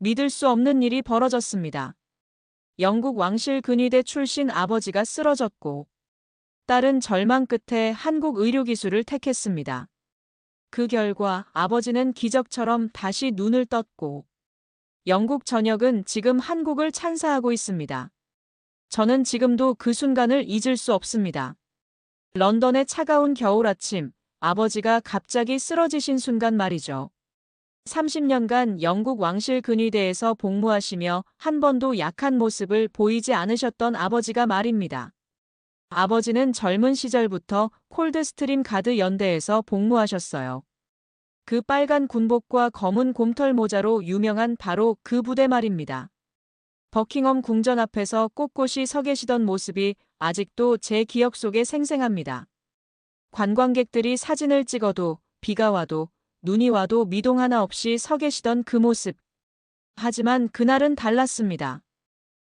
믿을 수 없는 일이 벌어졌습니다. 영국 왕실 근위대 출신 아버지가 쓰러졌고, 딸은 절망 끝에 한국 의료기술을 택했습니다. 그 결과 아버지는 기적처럼 다시 눈을 떴고, 영국 전역은 지금 한국을 찬사하고 있습니다. 저는 지금도 그 순간을 잊을 수 없습니다. 런던의 차가운 겨울 아침, 아버지가 갑자기 쓰러지신 순간 말이죠. 30년간 영국 왕실 근위대에서 복무하시며 한 번도 약한 모습을 보이지 않으셨던 아버지가 말입니다. 아버지는 젊은 시절부터 콜드스트림 가드 연대에서 복무하셨어요. 그 빨간 군복과 검은 곰털 모자로 유명한 바로 그 부대 말입니다. 버킹엄 궁전 앞에서 꼿꼿이 서 계시던 모습이 아직도 제 기억 속에 생생합니다. 관광객들이 사진을 찍어도 비가 와도 눈이 와도 미동 하나 없이 서 계시던 그 모습. 하지만 그날은 달랐습니다.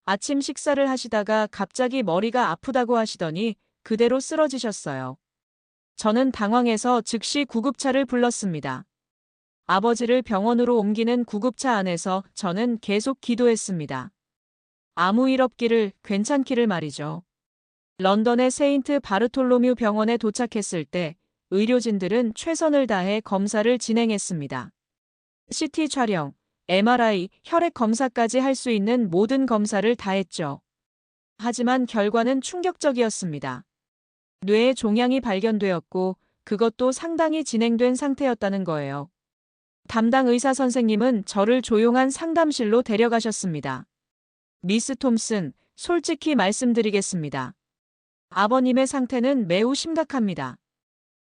아침 식사를 하시다가 갑자기 머리가 아프다고 하시더니 그대로 쓰러지셨어요. 저는 당황해서 즉시 구급차를 불렀습니다. 아버지를 병원으로 옮기는 구급차 안에서 저는 계속 기도했습니다. 아무 일 없기를, 괜찮기를 말이죠. 런던의 세인트 바르톨로뮤 병원에 도착했을 때 의료진들은 최선을 다해 검사를 진행했습니다. CT 촬영, MRI, 혈액 검사까지 할 수 있는 모든 검사를 다 했죠. 하지만 결과는 충격적이었습니다. 뇌에 종양이 발견되었고 그것도 상당히 진행된 상태였다는 거예요. 담당 의사 선생님은 저를 조용한 상담실로 데려가셨습니다. 미스 톰슨, 솔직히 말씀드리겠습니다. 아버님의 상태는 매우 심각합니다.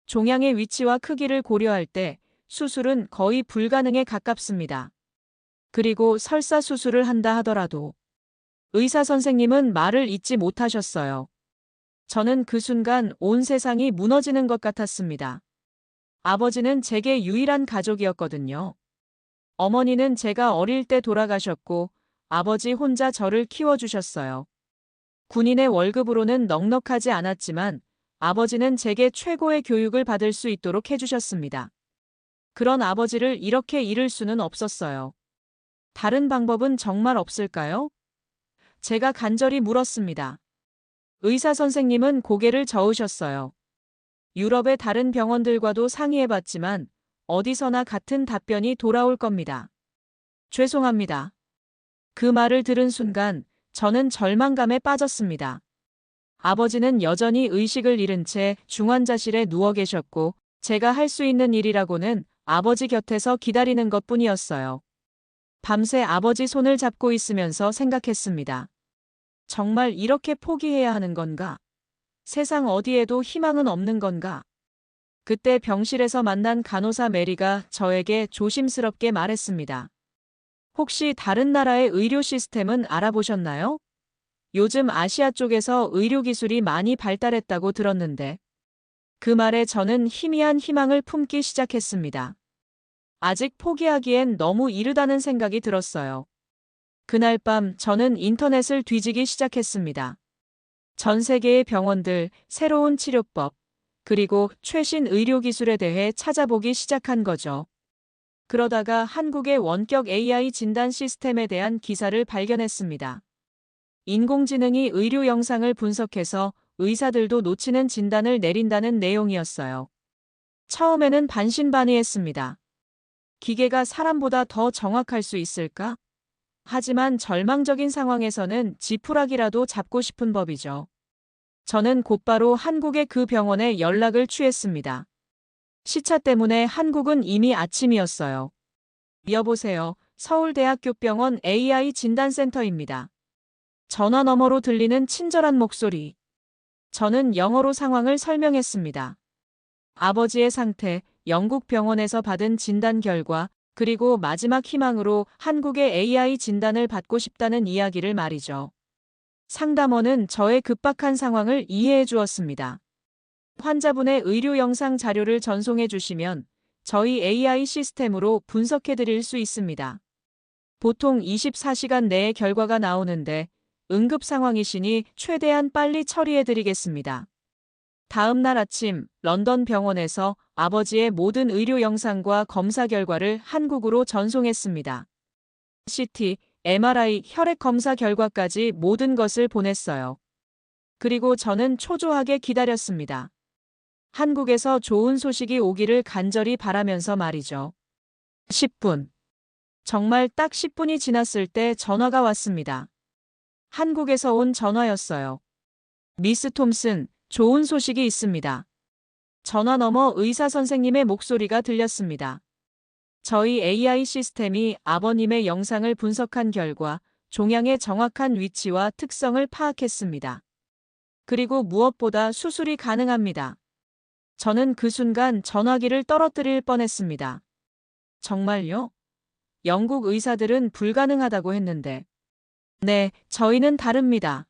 종양의 위치와 크기를 고려할 때 수술은 거의 불가능에 가깝습니다. 그리고 설사 수술을 한다 하더라도 의사 선생님은 말을 잇지 못하셨어요. 저는 그 순간 온 세상이 무너지는 것 같았습니다. 아버지는 제게 유일한 가족이었거든요. 어머니는 제가 어릴 때 돌아가셨고 아버지 혼자 저를 키워주셨어요. 군인의 월급으로는 넉넉하지 않았지만 아버지는 제게 최고의 교육을 받을 수 있도록 해주셨습니다. 그런 아버지를 이렇게 잃을 수는 없었어요. 다른 방법은 정말 없을까요? 제가 간절히 물었습니다. 의사 선생님은 고개를 저으셨어요. 유럽의 다른 병원들과도 상의해봤지만 어디서나 같은 답변이 돌아올 겁니다. 죄송합니다. 그 말을 들은 순간 저는 절망감에 빠졌습니다. 아버지는 여전히 의식을 잃은 채 중환자실에 누워 계셨고 제가 할 수 있는 일이라고는 아버지 곁에서 기다리는 것뿐이었어요. 밤새 아버지 손을 잡고 있으면서 생각했습니다. 정말 이렇게 포기해야 하는 건가? 세상 어디에도 희망은 없는 건가? 그때 병실에서 만난 간호사 메리가 저에게 조심스럽게 말했습니다. 혹시 다른 나라의 의료 시스템은 알아보셨나요? 요즘 아시아 쪽에서 의료기술이 많이 발달했다고 들었는데. 그 말에 저는 희미한 희망을 품기 시작했습니다. 아직 포기하기엔 너무 이르다는 생각이 들었어요. 그날 밤 저는 인터넷을 뒤지기 시작했습니다. 전 세계의 병원들, 새로운 치료법, 그리고 최신 의료기술에 대해 찾아보기 시작한 거죠. 그러다가 한국의 원격 AI 진단 시스템에 대한 기사를 발견했습니다. 인공지능이 의료 영상을 분석해서 의사들도 놓치는 진단을 내린다는 내용이었어요. 처음에는 반신반의했습니다. 기계가 사람보다 더 정확할 수 있을까? 하지만 절망적인 상황에서는 지푸라기라도 잡고 싶은 법이죠. 저는 곧바로 한국의 그 병원에 연락을 취했습니다. 시차 때문에 한국은 이미 아침이었어요. 여보세요. 서울대학교병원 AI 진단센터입니다. 전화 너머로 들리는 친절한 목소리. 저는 영어로 상황을 설명했습니다. 아버지의 상태, 영국 병원에서 받은 진단 결과, 그리고 마지막 희망으로 한국의 AI 진단을 받고 싶다는 이야기를 말이죠. 상담원은 저의 급박한 상황을 이해해 주었습니다. 환자분의 의료 영상 자료를 전송해 주시면 저희 AI 시스템으로 분석해 드릴 수 있습니다. 보통 24시간 내에 결과가 나오는데 응급 상황이시니 최대한 빨리 처리해 드리겠습니다. 다음 날 아침 런던 병원에서 아버지의 모든 의료 영상과 검사 결과를 한국으로 전송했습니다. CT, MRI, 혈액 검사 결과까지 모든 것을 보냈어요. 그리고 저는 초조하게 기다렸습니다. 한국에서 좋은 소식이 오기를 간절히 바라면서 말이죠. 10분. 정말 딱 10분이 지났을 때 전화가 왔습니다. 한국에서 온 전화였어요. 미스 톰슨, 좋은 소식이 있습니다. 전화 너머 의사 선생님의 목소리가 들렸습니다. 저희 AI 시스템이 아버님의 영상을 분석한 결과 종양의 정확한 위치와 특성을 파악했습니다. 그리고 무엇보다 수술이 가능합니다. 저는 그 순간 전화기를 떨어뜨릴 뻔했습니다. 정말요? 영국 의사들은 불가능하다고 했는데. 네, 저희는 다릅니다.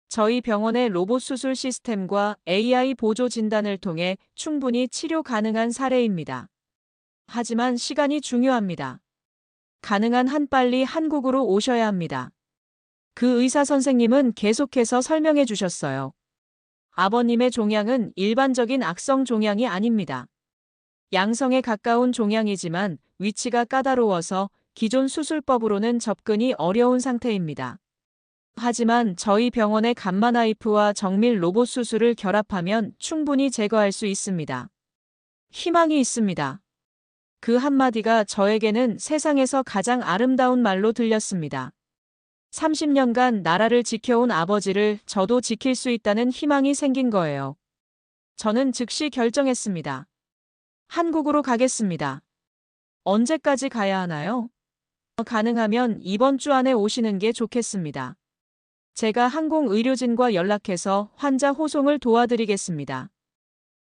저희 병원의 로봇 수술 시스템과 AI 보조 진단을 통해 충분히 치료 가능한 사례입니다. 하지만 시간이 중요합니다. 가능한 한 빨리 한국으로 오셔야 합니다. 그 의사 선생님은 계속해서 설명해 주셨어요. 아버님의 종양은 일반적인 악성 종양이 아닙니다. 양성에 가까운 종양이지만 위치가 까다로워서 기존 수술법으로는 접근이 어려운 상태입니다. 하지만 저희 병원의 감마 나이프와 정밀 로봇 수술을 결합하면 충분히 제거할 수 있습니다. 희망이 있습니다. 그 한마디가 저에게는 세상에서 가장 아름다운 말로 들렸습니다. 30년간 나라를 지켜온 아버지를 저도 지킬 수 있다는 희망이 생긴 거예요. 저는 즉시 결정했습니다. 한국으로 가겠습니다. 언제까지 가야 하나요? 가능하면 이번 주 안에 오시는 게 좋겠습니다. 제가 항공의료진과 연락해서 환자 호송을 도와드리겠습니다.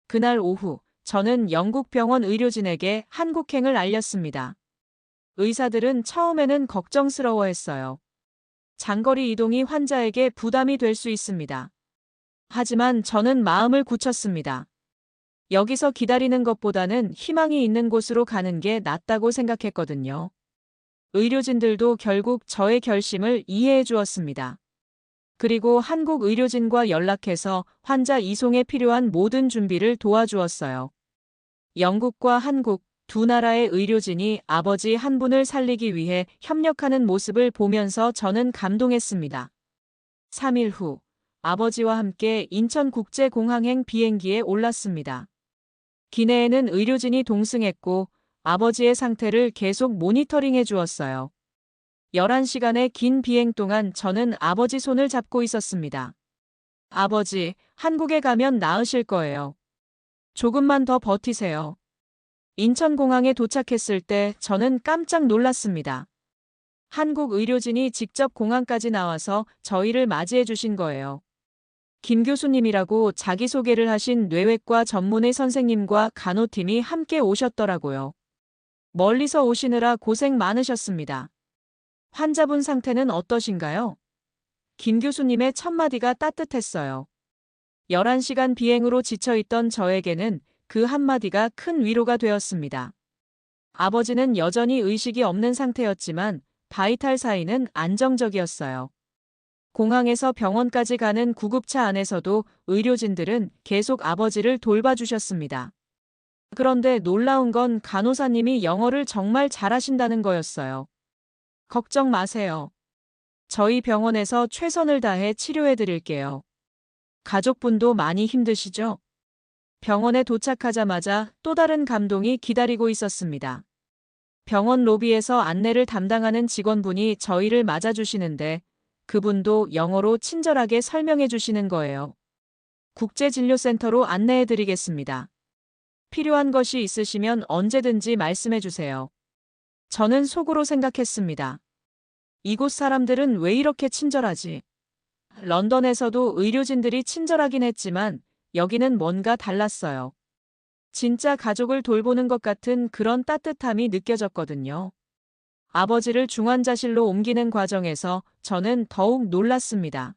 그날 오후, 저는 영국 병원 의료진에게 한국행을 알렸습니다. 의사들은 처음에는 걱정스러워했어요. 장거리 이동이 환자에게 부담이 될 수 있습니다. 하지만 저는 마음을 굳혔습니다. 여기서 기다리는 것보다는 희망이 있는 곳으로 가는 게 낫다고 생각했거든요. 의료진들도 결국 저의 결심을 이해해 주었습니다. 그리고 한국 의료진과 연락해서 환자 이송에 필요한 모든 준비를 도와주었어요. 영국과 한국 두 나라의 의료진이 아버지 한 분을 살리기 위해 협력하는 모습을 보면서 저는 감동했습니다. 3일 후, 아버지와 함께 인천국제공항행 비행기에 올랐습니다. 기내에는 의료진이 동승했고 아버지의 상태를 계속 모니터링해 주었어요. 11시간의 긴 비행 동안 저는 아버지 손을 잡고 있었습니다. 아버지, 한국에 가면 나으실 거예요. 조금만 더 버티세요. 인천공항에 도착했을 때 저는 깜짝 놀랐습니다. 한국 의료진이 직접 공항까지 나와서 저희를 맞이해 주신 거예요. 김 교수님이라고 자기소개를 하신 뇌외과 전문의 선생님과 간호팀이 함께 오셨더라고요. 멀리서 오시느라 고생 많으셨습니다. 환자분 상태는 어떠신가요? 김 교수님의 첫마디가 따뜻했어요. 11시간 비행으로 지쳐있던 저에게는 그 한마디가 큰 위로가 되었습니다. 아버지는 여전히 의식이 없는 상태였지만 바이탈 사인은 안정적이었어요. 공항에서 병원까지 가는 구급차 안에서도 의료진들은 계속 아버지를 돌봐주셨습니다. 그런데 놀라운 건 간호사님이 영어를 정말 잘하신다는 거였어요. 걱정 마세요. 저희 병원에서 최선을 다해 치료해 드릴게요. 가족분도 많이 힘드시죠? 병원에 도착하자마자 또 다른 감동이 기다리고 있었습니다. 병원 로비에서 안내를 담당하는 직원분이 저희를 맞아주시는데 그분도 영어로 친절하게 설명해 주시는 거예요. 국제진료센터로 안내해 드리겠습니다. 필요한 것이 있으시면 언제든지 말씀해 주세요. 저는 속으로 생각했습니다. 이곳 사람들은 왜 이렇게 친절하지? 런던에서도 의료진들이 친절하긴 했지만 여기는 뭔가 달랐어요. 진짜 가족을 돌보는 것 같은 그런 따뜻함이 느껴졌거든요. 아버지를 중환자실로 옮기는 과정에서 저는 더욱 놀랐습니다.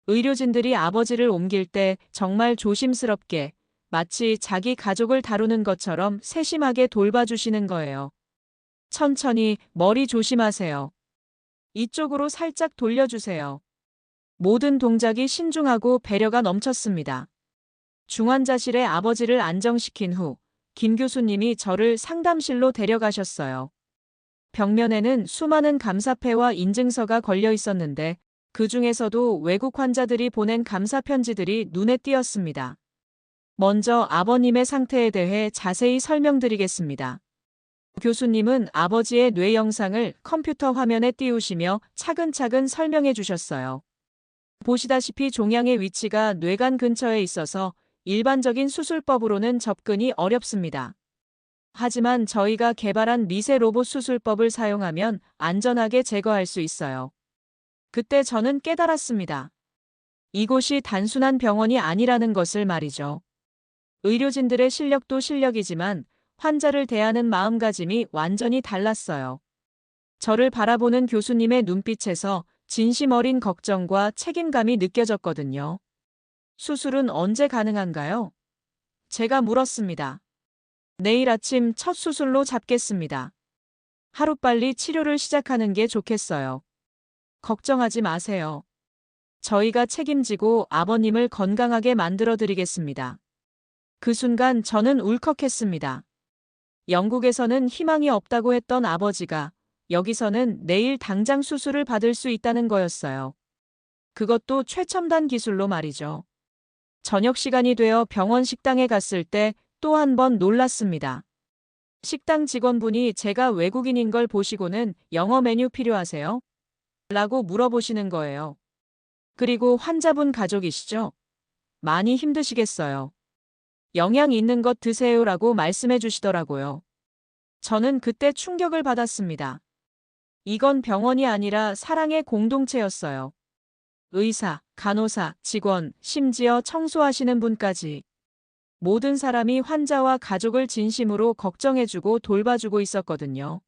의료진들이 아버지를 옮길 때 정말 조심스럽게 마치 자기 가족을 다루는 것처럼 세심하게 돌봐주시는 거예요. 천천히 머리 조심하세요. 이쪽으로 살짝 돌려주세요. 모든 동작이 신중하고 배려가 넘쳤습니다. 중환자실에 아버지를 안정시킨 후 김 교수님이 저를 상담실로 데려가셨어요. 벽면에는 수많은 감사패와 인증서가 걸려 있었는데 그 중에서도 외국 환자들이 보낸 감사 편지들이 눈에 띄었습니다. 먼저 아버님의 상태에 대해 자세히 설명드리겠습니다. 교수님은 아버지의 뇌 영상을 컴퓨터 화면에 띄우시며 차근차근 설명해 주셨어요. 보시다시피 종양의 위치가 뇌관 근처에 있어서 일반적인 수술법으로는 접근이 어렵습니다. 하지만 저희가 개발한 미세 로봇 수술법을 사용하면 안전하게 제거할 수 있어요. 그때 저는 깨달았습니다. 이곳이 단순한 병원이 아니라는 것을 말이죠. 의료진들의 실력도 실력이지만 환자를 대하는 마음가짐이 완전히 달랐어요. 저를 바라보는 교수님의 눈빛에서 진심 어린 걱정과 책임감이 느껴졌거든요. 수술은 언제 가능한가요? 제가 물었습니다. 내일 아침 첫 수술로 잡겠습니다. 하루빨리 치료를 시작하는 게 좋겠어요. 걱정하지 마세요. 저희가 책임지고 아버님을 건강하게 만들어 드리겠습니다. 그 순간 저는 울컥했습니다. 영국에서는 희망이 없다고 했던 아버지가 여기서는 내일 당장 수술을 받을 수 있다는 거였어요. 그것도 최첨단 기술로 말이죠. 저녁 시간이 되어 병원 식당에 갔을 때 또 한 번 놀랐습니다. 식당 직원분이 제가 외국인인 걸 보시고는 영어 메뉴 필요하세요? 라고 물어보시는 거예요. 그리고 환자분 가족이시죠? 많이 힘드시겠어요. 영양 있는 것 드세요라고 말씀해 주시더라고요. 저는 그때 충격을 받았습니다. 이건 병원이 아니라 사랑의 공동체였어요. 의사, 간호사, 직원, 심지어 청소하시는 분까지. 모든 사람이 환자와 가족을 진심으로 걱정해주고 돌봐주고 있었거든요.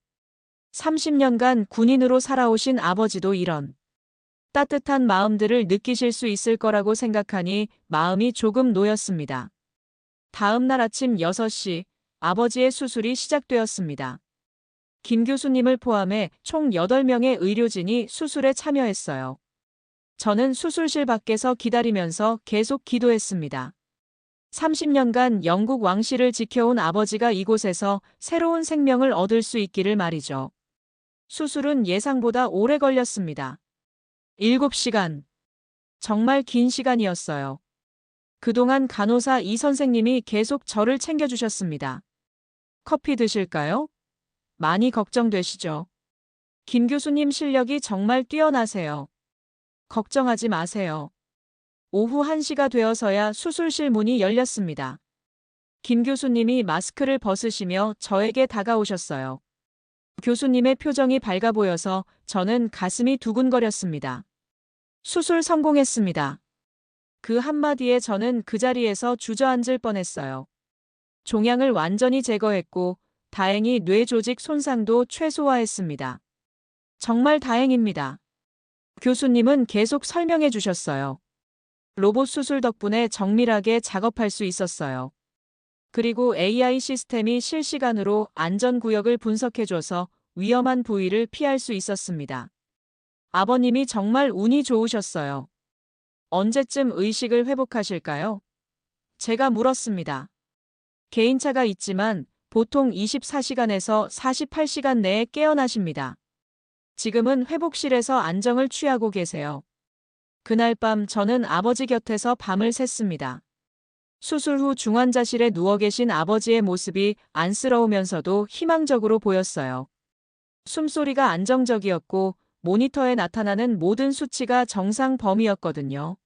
30년간 군인으로 살아오신 아버지도 이런 따뜻한 마음들을 느끼실 수 있을 거라고 생각하니 마음이 조금 놓였습니다. 다음 날 아침 6시 아버지의 수술이 시작되었습니다. 김 교수님을 포함해 총 8명의 의료진이 수술에 참여했어요. 저는 수술실 밖에서 기다리면서 계속 기도했습니다. 30년간 영국 왕실을 지켜온 아버지가 이곳에서 새로운 생명을 얻을 수 있기를 말이죠. 수술은 예상보다 오래 걸렸습니다. 7시간. 정말 긴 시간이었어요. 그동안 간호사 이 선생님이 계속 저를 챙겨주셨습니다. 커피 드실까요? 많이 걱정되시죠? 김 교수님 실력이 정말 뛰어나세요. 걱정하지 마세요. 오후 1시가 되어서야 수술실 문이 열렸습니다. 김 교수님이 마스크를 벗으시며 저에게 다가오셨어요. 교수님의 표정이 밝아 보여서 저는 가슴이 두근거렸습니다. 수술 성공했습니다. 그 한마디에 저는 그 자리에서 주저앉을 뻔했어요. 종양을 완전히 제거했고 다행히 뇌 조직 손상도 최소화했습니다. 정말 다행입니다. 교수님은 계속 설명해 주셨어요. 로봇 수술 덕분에 정밀하게 작업할 수 있었어요. 그리고 AI 시스템이 실시간으로 안전구역을 분석해줘서 위험한 부위를 피할 수 있었습니다. 아버님이 정말 운이 좋으셨어요. 언제쯤 의식을 회복하실까요? 제가 물었습니다. 개인차가 있지만 보통 24시간에서 48시간 내에 깨어나십니다. 지금은 회복실에서 안정을 취하고 계세요. 그날 밤 저는 아버지 곁에서 밤을 샜습니다. 수술 후 중환자실에 누워 계신 아버지의 모습이 안쓰러우면서도 희망적으로 보였어요. 숨소리가 안정적이었고 모니터에 나타나는 모든 수치가 정상 범위였거든요.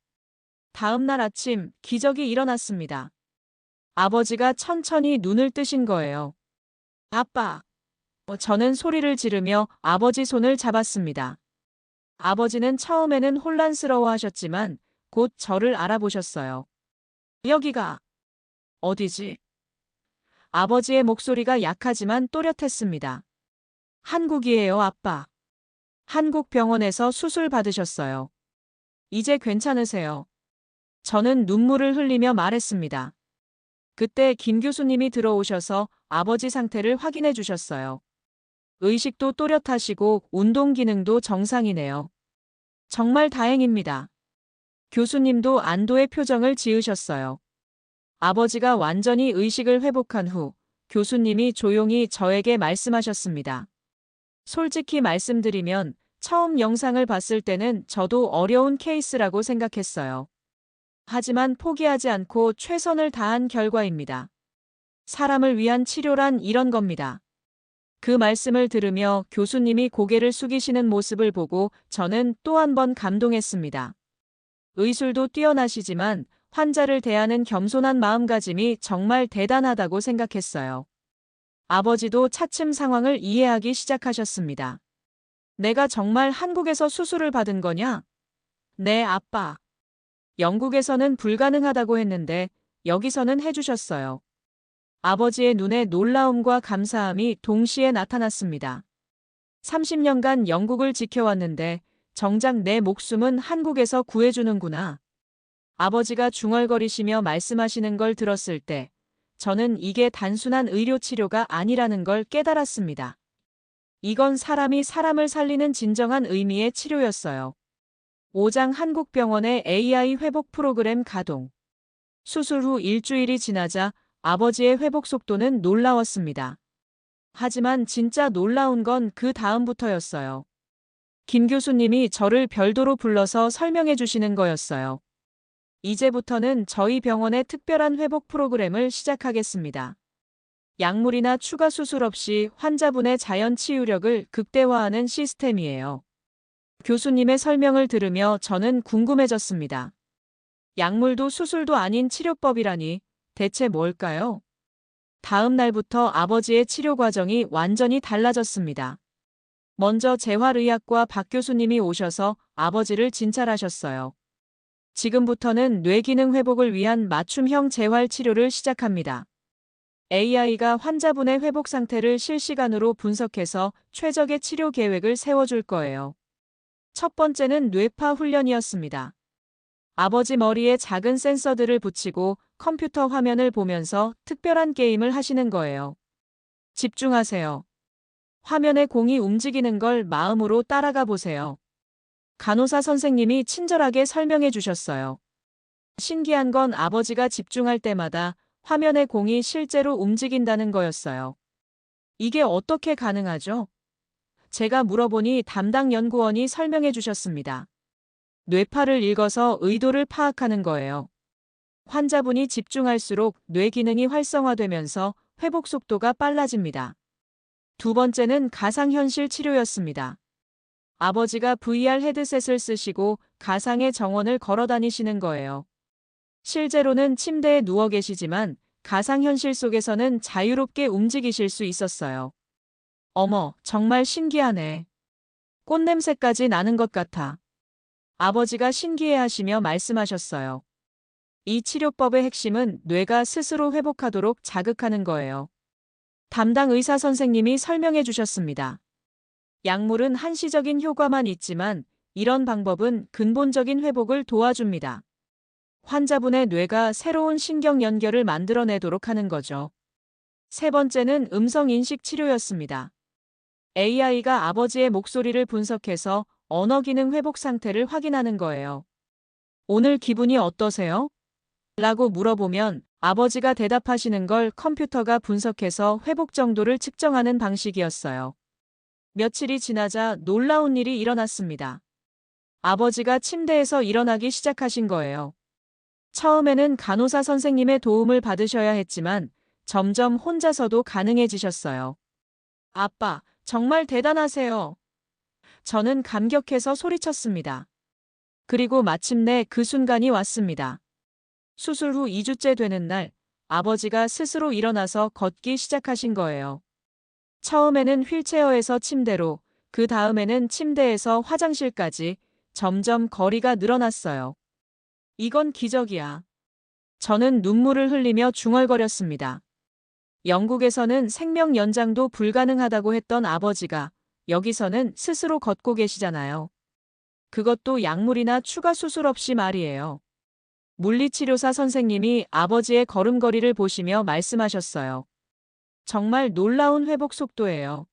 다음 날 아침 기적이 일어났습니다. 아버지가 천천히 눈을 뜨신 거예요. 아빠! 저는 소리를 지르며 아버지 손을 잡았습니다. 아버지는 처음에는 혼란스러워 하셨지만 곧 저를 알아보셨어요. 여기가 어디지? 아버지의 목소리가 약하지만 또렷했습니다. 한국이에요, 아빠. 한국 병원에서 수술 받으셨어요. 이제 괜찮으세요. 저는 눈물을 흘리며 말했습니다. 그때 김 교수님이 들어오셔서 아버지 상태를 확인해 주셨어요. 의식도 또렷하시고 운동 기능도 정상이네요. 정말 다행입니다. 교수님도 안도의 표정을 지으셨어요. 아버지가 완전히 의식을 회복한 후 교수님이 조용히 저에게 말씀하셨습니다. 솔직히 말씀드리면 처음 영상을 봤을 때는 저도 어려운 케이스라고 생각했어요. 하지만 포기하지 않고 최선을 다한 결과입니다. 사람을 위한 치료란 이런 겁니다. 그 말씀을 들으며 교수님이 고개를 숙이시는 모습을 보고 저는 또 한 번 감동했습니다. 의술도 뛰어나시지만 환자를 대하는 겸손한 마음가짐이 정말 대단하다고 생각했어요. 아버지도 차츰 상황을 이해하기 시작하셨습니다. 내가 정말 한국에서 수술을 받은 거냐? 네, 아빠. 영국에서는 불가능하다고 했는데 여기서는 해주셨어요. 아버지의 눈에 놀라움과 감사함이 동시에 나타났습니다. 30년간 영국을 지켜왔는데 정작 내 목숨은 한국에서 구해주는구나. 아버지가 중얼거리시며 말씀하시는 걸 들었을 때 저는 이게 단순한 의료 치료가 아니라는 걸 깨달았습니다. 이건 사람이 사람을 살리는 진정한 의미의 치료였어요. 오장 한국병원의 AI 회복 프로그램 가동. 수술 후 일주일이 지나자 아버지의 회복 속도는 놀라웠습니다. 하지만 진짜 놀라운 건 그 다음부터였어요. 김 교수님이 저를 별도로 불러서 설명해 주시는 거였어요. 이제부터는 저희 병원의 특별한 회복 프로그램을 시작하겠습니다. 약물이나 추가 수술 없이 환자분의 자연 치유력을 극대화하는 시스템이에요. 교수님의 설명을 들으며 저는 궁금해졌습니다. 약물도 수술도 아닌 치료법이라니 대체 뭘까요? 다음 날부터 아버지의 치료 과정이 완전히 달라졌습니다. 먼저 재활의학과 박 교수님이 오셔서 아버지를 진찰하셨어요. 지금부터는 뇌기능 회복을 위한 맞춤형 재활 치료를 시작합니다. AI가 환자분의 회복 상태를 실시간으로 분석해서 최적의 치료 계획을 세워줄 거예요. 첫 번째는 뇌파 훈련이었습니다. 아버지 머리에 작은 센서들을 붙이고 컴퓨터 화면을 보면서 특별한 게임을 하시는 거예요. 집중하세요. 화면에 공이 움직이는 걸 마음으로 따라가 보세요. 간호사 선생님이 친절하게 설명해 주셨어요. 신기한 건 아버지가 집중할 때마다 화면의 공이 실제로 움직인다는 거였어요. 이게 어떻게 가능하죠? 제가 물어보니 담당 연구원이 설명해 주셨습니다. 뇌파를 읽어서 의도를 파악하는 거예요. 환자분이 집중할수록 뇌 기능이 활성화되면서 회복 속도가 빨라집니다. 두 번째는 가상현실 치료였습니다. 아버지가 VR 헤드셋을 쓰시고 가상의 정원을 걸어 다니시는 거예요. 실제로는 침대에 누워 계시지만 가상현실 속에서는 자유롭게 움직이실 수 있었어요. 어머, 정말 신기하네. 꽃냄새까지 나는 것 같아. 아버지가 신기해하시며 말씀하셨어요. 이 치료법의 핵심은 뇌가 스스로 회복하도록 자극하는 거예요. 담당 의사 선생님이 설명해 주셨습니다. 약물은 한시적인 효과만 있지만 이런 방법은 근본적인 회복을 도와줍니다. 환자분의 뇌가 새로운 신경 연결을 만들어내도록 하는 거죠. 세 번째는 음성인식 치료였습니다. AI가 아버지의 목소리를 분석해서 언어 기능 회복 상태를 확인하는 거예요. 오늘 기분이 어떠세요? 라고 물어보면 아버지가 대답하시는 걸 컴퓨터가 분석해서 회복 정도를 측정하는 방식이었어요. 며칠이 지나자 놀라운 일이 일어났습니다. 아버지가 침대에서 일어나기 시작하신 거예요. 처음에는 간호사 선생님의 도움을 받으셔야 했지만 점점 혼자서도 가능해지셨어요. 아빠, 정말 대단하세요. 저는 감격해서 소리쳤습니다. 그리고 마침내 그 순간이 왔습니다. 수술 후 2주째 되는 날, 아버지가 스스로 일어나서 걷기 시작하신 거예요. 처음에는 휠체어에서 침대로, 그 다음에는 침대에서 화장실까지 점점 거리가 늘어났어요. 이건 기적이야. 저는 눈물을 흘리며 중얼거렸습니다. 영국에서는 생명 연장도 불가능하다고 했던 아버지가 여기서는 스스로 걷고 계시잖아요. 그것도 약물이나 추가 수술 없이 말이에요. 물리치료사 선생님이 아버지의 걸음걸이를 보시며 말씀하셨어요. 정말 놀라운 회복 속도예요.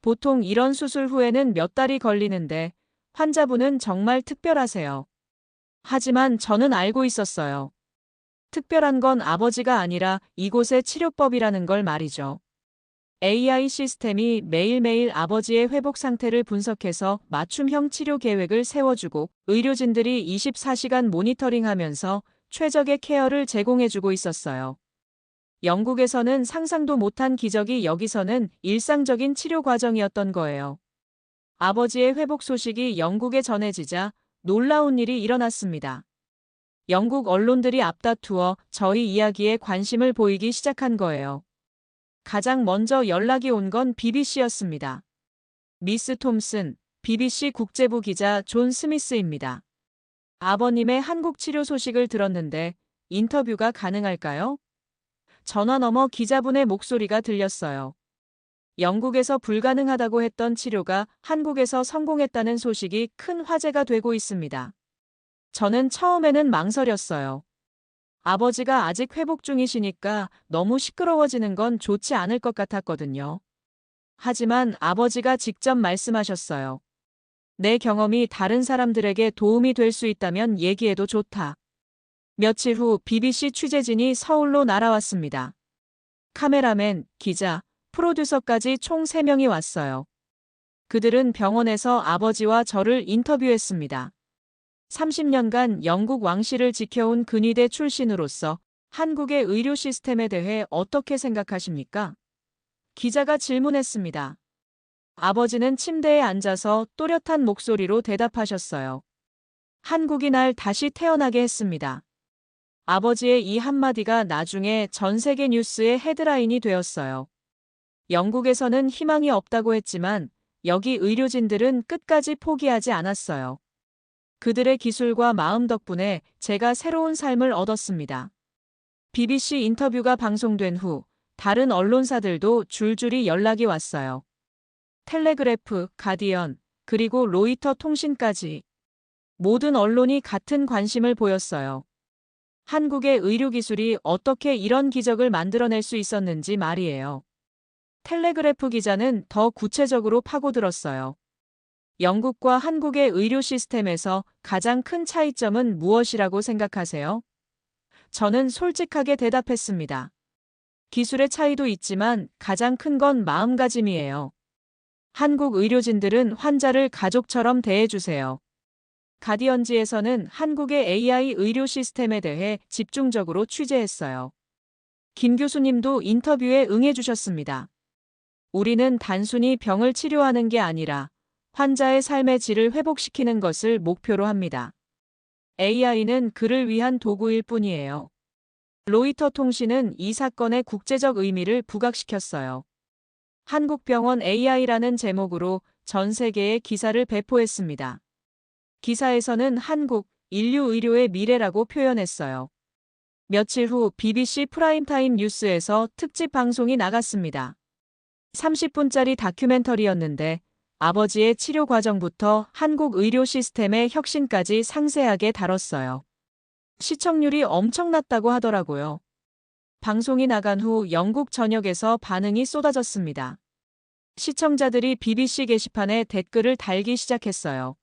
보통 이런 수술 후에는 몇 달이 걸리는데 환자분은 정말 특별하세요. 하지만 저는 알고 있었어요. 특별한 건 아버지가 아니라 이곳의 치료법이라는 걸 말이죠. AI 시스템이 매일매일 아버지의 회복 상태를 분석해서 맞춤형 치료 계획을 세워주고 의료진들이 24시간 모니터링하면서 최적의 케어를 제공해주고 있었어요. 영국에서는 상상도 못한 기적이 여기서는 일상적인 치료 과정이었던 거예요. 아버지의 회복 소식이 영국에 전해지자 놀라운 일이 일어났습니다. 영국 언론들이 앞다투어 저희 이야기에 관심을 보이기 시작한 거예요. 가장 먼저 연락이 온 건 BBC였습니다. 미스 톰슨, BBC 국제부 기자 존 스미스입니다. 아버님의 한국 치료 소식을 들었는데 인터뷰가 가능할까요? 전화 너머 기자분의 목소리가 들렸어요. 영국에서 불가능하다고 했던 치료가 한국에서 성공했다는 소식이 큰 화제가 되고 있습니다. 저는 처음에는 망설였어요. 아버지가 아직 회복 중이시니까 너무 시끄러워지는 건 좋지 않을 것 같았거든요. 하지만 아버지가 직접 말씀하셨어요. 내 경험이 다른 사람들에게 도움이 될 수 있다면 얘기해도 좋다. 며칠 후 BBC 취재진이 서울로 날아왔습니다. 카메라맨, 기자, 프로듀서까지 총 3명이 왔어요. 그들은 병원에서 아버지와 저를 인터뷰했습니다. 30년간 영국 왕실을 지켜온 근위대 출신으로서 한국의 의료 시스템에 대해 어떻게 생각하십니까? 기자가 질문했습니다. 아버지는 침대에 앉아서 또렷한 목소리로 대답하셨어요. 한국이 날 다시 태어나게 했습니다. 아버지의 이 한마디가 나중에 전 세계 뉴스의 헤드라인이 되었어요. 영국에서는 희망이 없다고 했지만 여기 의료진들은 끝까지 포기하지 않았어요. 그들의 기술과 마음 덕분에 제가 새로운 삶을 얻었습니다. BBC 인터뷰가 방송된 후 다른 언론사들도 줄줄이 연락이 왔어요. 텔레그래프, 가디언, 그리고 로이터 통신까지. 모든 언론이 같은 관심을 보였어요. 한국의 의료기술이 어떻게 이런 기적을 만들어낼 수 있었는지 말이에요. 텔레그래프 기자는 더 구체적으로 파고들었어요. 영국과 한국의 의료 시스템에서 가장 큰 차이점은 무엇이라고 생각하세요? 저는 솔직하게 대답했습니다. 기술의 차이도 있지만 가장 큰 건 마음가짐이에요. 한국 의료진들은 환자를 가족처럼 대해주세요. 가디언지에서는 한국의 AI 의료 시스템에 대해 집중적으로 취재했어요. 김 교수님도 인터뷰에 응해주셨습니다. 우리는 단순히 병을 치료하는 게 아니라 환자의 삶의 질을 회복시키는 것을 목표로 합니다. AI는 그를 위한 도구일 뿐이에요. 로이터 통신은 이 사건의 국제적 의미를 부각시켰어요. 한국병원 AI라는 제목으로 전 세계에 기사를 배포했습니다. 기사에서는 한국, 인류 의료의 미래라고 표현했어요. 며칠 후 BBC 프라임타임 뉴스에서 특집 방송이 나갔습니다. 30분짜리 다큐멘터리였는데 아버지의 치료 과정부터 한국 의료 시스템의 혁신까지 상세하게 다뤘어요. 시청률이 엄청났다고 하더라고요. 방송이 나간 후 영국 전역에서 반응이 쏟아졌습니다. 시청자들이 BBC 게시판에 댓글을 달기 시작했어요.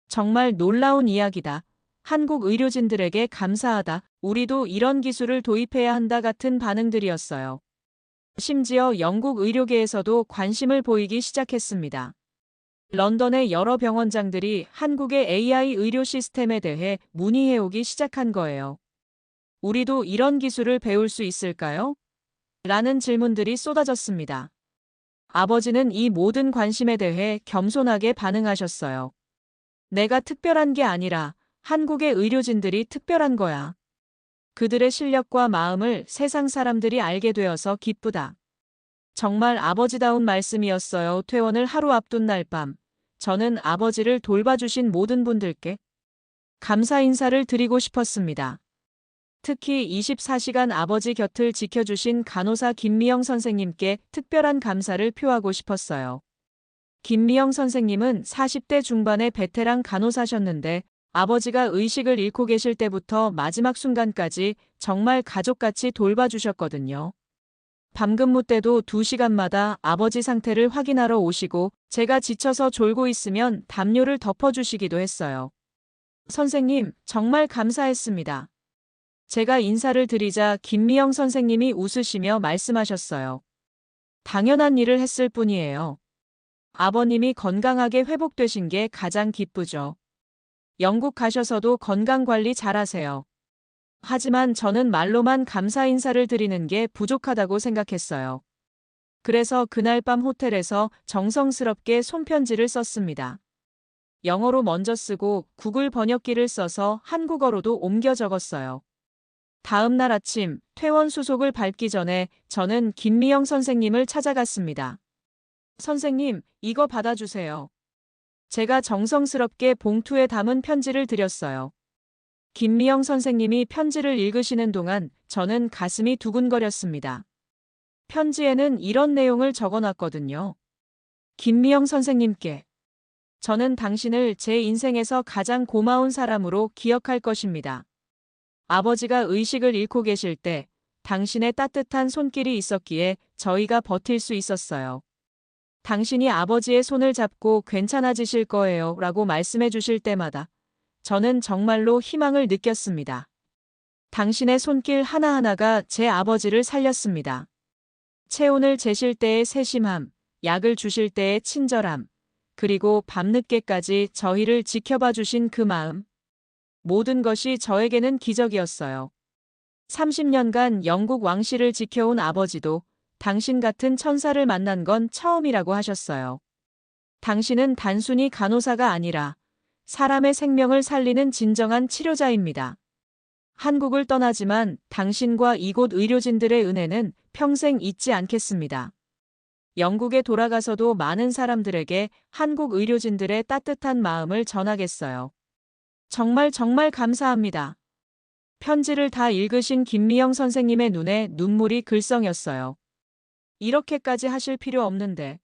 정말 놀라운 이야기다. 한국 의료진들에게 감사하다. 우리도 이런 기술을 도입해야 한다 같은 반응들이었어요. 심지어 영국 의료계에서도 관심을 보이기 시작했습니다. 런던의 여러 병원장들이 한국의 AI 의료 시스템에 대해 문의해오기 시작한 거예요. 우리도 이런 기술을 배울 수 있을까요? 라는 질문들이 쏟아졌습니다. 아버지는 이 모든 관심에 대해 겸손하게 반응하셨어요. 내가 특별한 게 아니라 한국의 의료진들이 특별한 거야. 그들의 실력과 마음을 세상 사람들이 알게 되어서 기쁘다. 정말 아버지다운 말씀이었어요. 퇴원을 하루 앞둔 날 밤, 저는 아버지를 돌봐주신 모든 분들께 감사 인사를 드리고 싶었습니다. 특히 24시간 아버지 곁을 지켜주신 간호사 김미영 선생님께 특별한 감사를 표하고 싶었어요. 김미영 선생님은 40대 중반의 베테랑 간호사셨는데 아버지가 의식을 잃고 계실 때부터 마지막 순간까지 정말 가족같이 돌봐주셨거든요. 밤근무 때도 2시간마다 아버지 상태를 확인하러 오시고 제가 지쳐서 졸고 있으면 담요를 덮어주시기도 했어요. 선생님, 정말 감사했습니다. 제가 인사를 드리자 김미영 선생님이 웃으시며 말씀하셨어요. 당연한 일을 했을 뿐이에요. 아버님이 건강하게 회복되신 게 가장 기쁘죠. 영국 가셔서도 건강관리 잘하세요. 하지만 저는 말로만 감사 인사를 드리는 게 부족하다고 생각했어요. 그래서 그날 밤 호텔에서 정성스럽게 손편지를 썼습니다. 영어로 먼저 쓰고 구글 번역기를 써서 한국어로도 옮겨 적었어요. 다음 날 아침 퇴원 수속을 밟기 전에 저는 김미영 선생님을 찾아갔습니다. 선생님, 이거 받아주세요. 제가 정성스럽게 봉투에 담은 편지를 드렸어요. 김미영 선생님이 편지를 읽으시는 동안 저는 가슴이 두근거렸습니다. 편지에는 이런 내용을 적어놨거든요. 김미영 선생님께. 저는 당신을 제 인생에서 가장 고마운 사람으로 기억할 것입니다. 아버지가 의식을 잃고 계실 때 당신의 따뜻한 손길이 있었기에 저희가 버틸 수 있었어요. 당신이 아버지의 손을 잡고 괜찮아지실 거예요 라고 말씀해 주실 때마다 저는 정말로 희망을 느꼈습니다. 당신의 손길 하나하나가 제 아버지를 살렸습니다. 체온을 재실 때의 세심함, 약을 주실 때의 친절함, 그리고 밤늦게까지 저희를 지켜봐 주신 그 마음. 모든 것이 저에게는 기적이었어요. 30년간 영국 왕실을 지켜온 아버지도 당신 같은 천사를 만난 건 처음이라고 하셨어요. 당신은 단순히 간호사가 아니라 사람의 생명을 살리는 진정한 치료자입니다. 한국을 떠나지만 당신과 이곳 의료진들의 은혜는 평생 잊지 않겠습니다. 영국에 돌아가서도 많은 사람들에게 한국 의료진들의 따뜻한 마음을 전하겠어요. 정말 정말 감사합니다. 편지를 다 읽으신 김미영 선생님의 눈에 눈물이 글썽였어요. 이렇게까지 하실 필요 없는데.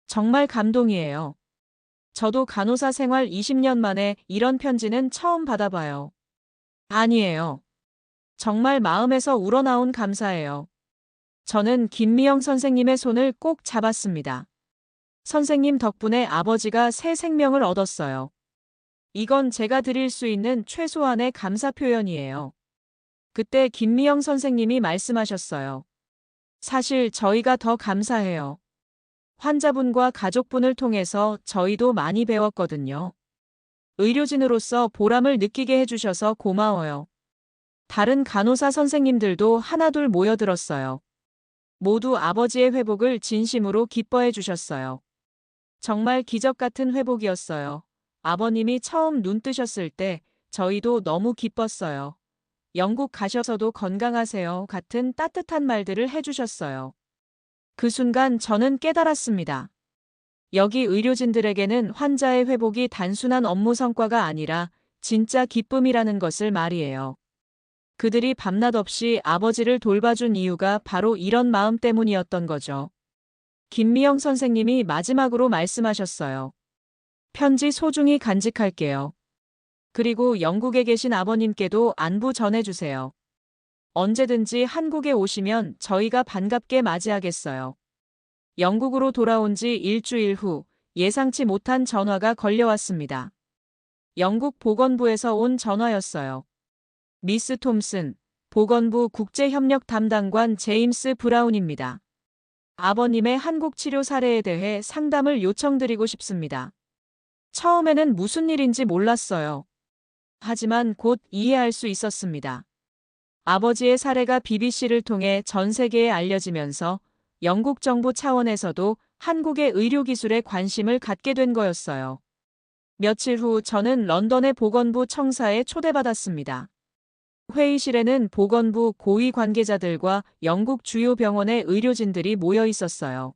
정말 감동이에요. 저도 간호사 생활 20년 만에 이런 편지는 처음 받아봐요. 아니에요. 정말 마음에서 우러나온 감사예요. 저는 김미영 선생님의 손을 꼭 잡았습니다. 선생님 덕분에 아버지가 새 생명을 얻었어요. 이건 제가 드릴 수 있는 최소한의 감사 표현이에요. 그때 김미영 선생님이 말씀하셨어요. 사실 저희가 더 감사해요. 환자분과 가족분을 통해서 저희도 많이 배웠거든요. 의료진으로서 보람을 느끼게 해주셔서 고마워요. 다른 간호사 선생님들도 하나둘 모여들었어요. 모두 아버지의 회복을 진심으로 기뻐해 주셨어요. 정말 기적 같은 회복이었어요. 아버님이 처음 눈 뜨셨을 때 저희도 너무 기뻤어요. 영국 가셔서도 건강하세요 같은 따뜻한 말들을 해주셨어요. 그 순간 저는 깨달았습니다. 여기 의료진들에게는 환자의 회복이 단순한 업무 성과가 아니라 진짜 기쁨이라는 것을 말이에요. 그들이 밤낮 없이 아버지를 돌봐준 이유가 바로 이런 마음 때문이었던 거죠. 김미영 선생님이 마지막으로 말씀하셨어요. 편지 소중히 간직할게요. 그리고 영국에 계신 아버님께도 안부 전해주세요. 언제든지 한국에 오시면 저희가 반갑게 맞이하겠어요. 영국으로 돌아온 지 일주일 후 예상치 못한 전화가 걸려왔습니다. 영국 보건부에서 온 전화였어요. 미스 톰슨, 보건부 국제협력 담당관 제임스 브라운입니다. 아버님의 한국 치료 사례에 대해 상담을 요청드리고 싶습니다. 처음에는 무슨 일인지 몰랐어요. 하지만 곧 이해할 수 있었습니다. 아버지의 사례가 BBC를 통해 전 세계에 알려지면서 영국 정부 차원에서도 한국의 의료기술에 관심을 갖게 된 거였어요. 며칠 후 저는 런던의 보건부 청사에 초대받았습니다. 회의실에는 보건부 고위 관계자들과 영국 주요 병원의 의료진들이 모여 있었어요.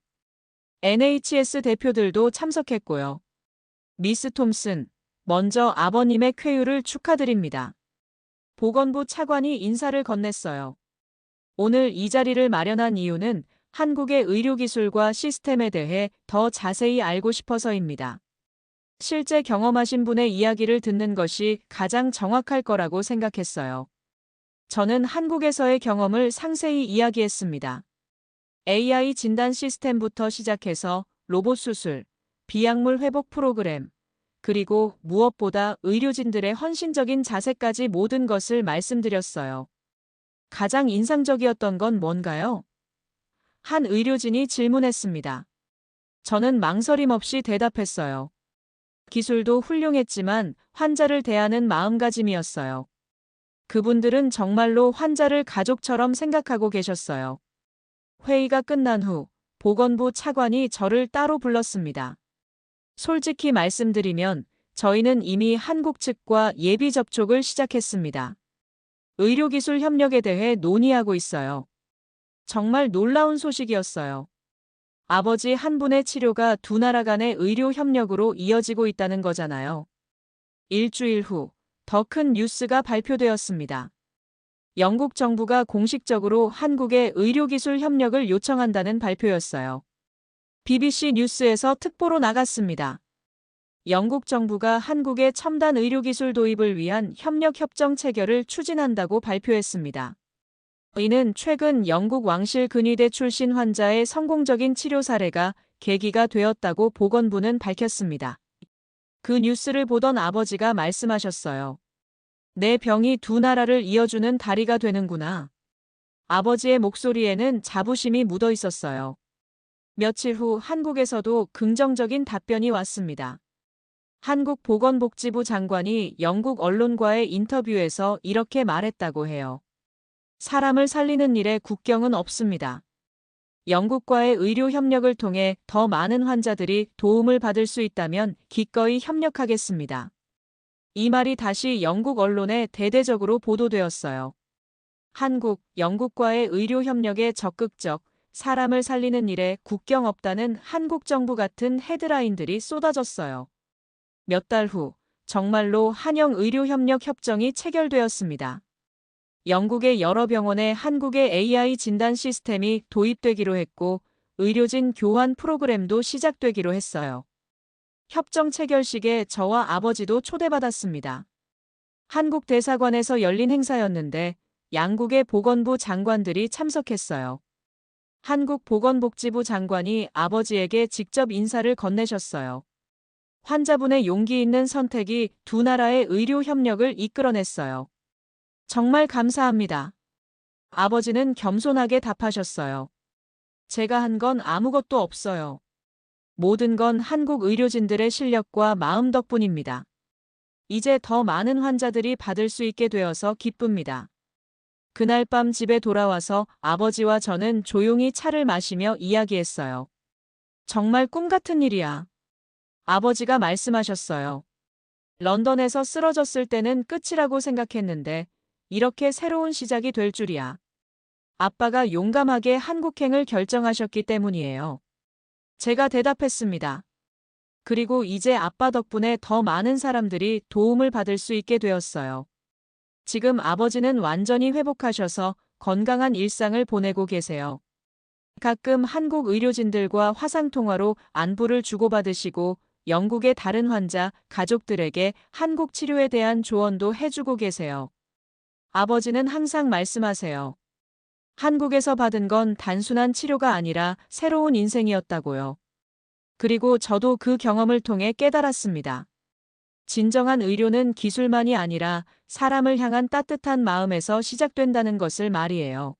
NHS 대표들도 참석했고요. 미스 톰슨, 먼저 아버님의 쾌유를 축하드립니다. 보건부 차관이 인사를 건넸어요. 오늘 이 자리를 마련한 이유는 한국의 의료기술과 시스템에 대해 더 자세히 알고 싶어서입니다. 실제 경험하신 분의 이야기를 듣는 것이 가장 정확할 거라고 생각했어요. 저는 한국에서의 경험을 상세히 이야기했습니다. AI 진단 시스템부터 시작해서 로봇 수술, 비약물 회복 프로그램, 그리고 무엇보다 의료진들의 헌신적인 자세까지 모든 것을 말씀드렸어요. 가장 인상적이었던 건 뭔가요? 한 의료진이 질문했습니다. 저는 망설임 없이 대답했어요. 기술도 훌륭했지만 환자를 대하는 마음가짐이었어요. 그분들은 정말로 환자를 가족처럼 생각하고 계셨어요. 회의가 끝난 후 보건부 차관이 저를 따로 불렀습니다. 솔직히 말씀드리면 저희는 이미 한국 측과 예비 접촉을 시작했습니다. 의료기술 협력에 대해 논의하고 있어요. 정말 놀라운 소식이었어요. 아버지 한 분의 치료가 두 나라 간의 의료 협력으로 이어지고 있다는 거잖아요. 일주일 후 더 큰 뉴스가 발표되었습니다. 영국 정부가 공식적으로 한국의 의료기술 협력을 요청한다는 발표였어요. BBC 뉴스에서 특보로 나갔습니다. 영국 정부가 한국의 첨단 의료기술 도입을 위한 협력 협정 체결을 추진한다고 발표했습니다. 이는 최근 영국 왕실 근위대 출신 환자의 성공적인 치료 사례가 계기가 되었다고 보건부는 밝혔습니다. 그 뉴스를 보던 아버지가 말씀하셨어요. 내 병이 두 나라를 이어주는 다리가 되는구나. 아버지의 목소리에는 자부심이 묻어 있었어요. 며칠 후 한국에서도 긍정적인 답변이 왔습니다. 한국 보건복지부 장관이 영국 언론과의 인터뷰에서 이렇게 말했다고 해요. 사람을 살리는 일에 국경은 없습니다. 영국과의 의료 협력을 통해 더 많은 환자들이 도움을 받을 수 있다면 기꺼이 협력하겠습니다. 이 말이 다시 영국 언론에 대대적으로 보도되었어요. 한국, 영국과의 의료 협력에 적극적, 사람을 살리는 일에 국경 없다는 한국 정부 같은 헤드라인들이 쏟아졌어요. 몇 달 후, 정말로 한영 의료협력 협정이 체결되었습니다. 영국의 여러 병원에 한국의 AI 진단 시스템이 도입되기로 했고, 의료진 교환 프로그램도 시작되기로 했어요. 협정 체결식에 저와 아버지도 초대받았습니다. 한국 대사관에서 열린 행사였는데, 양국의 보건부 장관들이 참석했어요. 한국 보건복지부 장관이 아버지에게 직접 인사를 건네셨어요. 환자분의 용기 있는 선택이 두 나라의 의료 협력을 이끌어냈어요. 정말 감사합니다. 아버지는 겸손하게 답하셨어요. 제가 한 건 아무것도 없어요. 모든 건 한국 의료진들의 실력과 마음 덕분입니다. 이제 더 많은 환자들이 받을 수 있게 되어서 기쁩니다. 그날 밤 집에 돌아와서 아버지와 저는 조용히 차를 마시며 이야기했어요. 정말 꿈 같은 일이야. 아버지가 말씀하셨어요. 런던에서 쓰러졌을 때는 끝이라고 생각했는데 이렇게 새로운 시작이 될 줄이야. 아빠가 용감하게 한국행을 결정하셨기 때문이에요. 제가 대답했습니다. 그리고 이제 아빠 덕분에 더 많은 사람들이 도움을 받을 수 있게 되었어요. 지금 아버지는 완전히 회복하셔서 건강한 일상을 보내고 계세요. 가끔 한국 의료진들과 화상통화로 안부를 주고받으시고 영국의 다른 환자, 가족들에게 한국 치료에 대한 조언도 해주고 계세요. 아버지는 항상 말씀하세요. 한국에서 받은 건 단순한 치료가 아니라 새로운 인생이었다고요. 그리고 저도 그 경험을 통해 깨달았습니다. 진정한 의료는 기술만이 아니라 사람을 향한 따뜻한 마음에서 시작된다는 것을 말이에요.